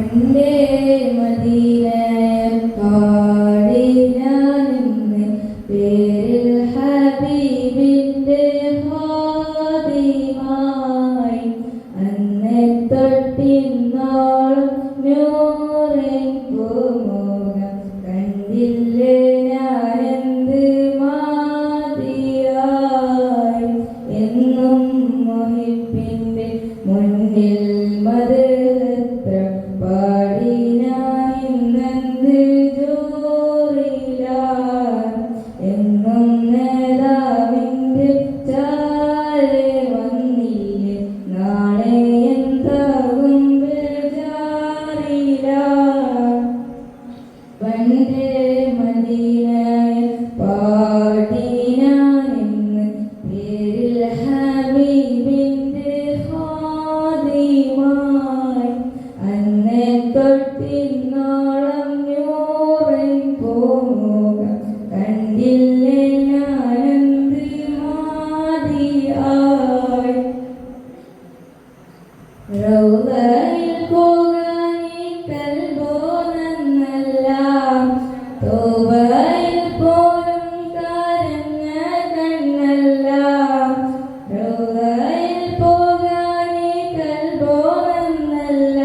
പണ്ടേ മദീനയിൽ പാടി ഞാനിന്ന് പേരിൽ ഹബീബിന്റെ ഹാദിമായി അന്നെ തൊട്ടിന്നോളം നൂറിൻ പൂമുഖം കണ്ടില്ലേ ഞാനെന്ത് മാതിയായി എന്നും മുഹിബിന്റെ മുന്നിൽ മദഹത്ര പാടി ഞാനിന്നെന്ത് ജോറിലായി എന്നും നേതാവിന്റെ ചാരെ വന്നില്ലേ നാളെ എന്താകും ബേജാറിലായി പണ്ടേ മദീനയിൽ പാടി ഞാനിന്ന് പേരിൽ ഹബീബിന്റെ ഹാദിമായി അന്നെ തൊട്ടിന്നോളം നൂറിൻ പൂമുഖം കണ്ടില്ലേ ഞാനെന്ത് മാതിയായി റൗളയിൽ പോകാനീ കൽബോ നന്നല്ല തൗബയിൽ പോലും കരഞ്ഞ കണ്ണല്ല റൗളയിൽ പോകാനീ കൽബോ നന്നല്ല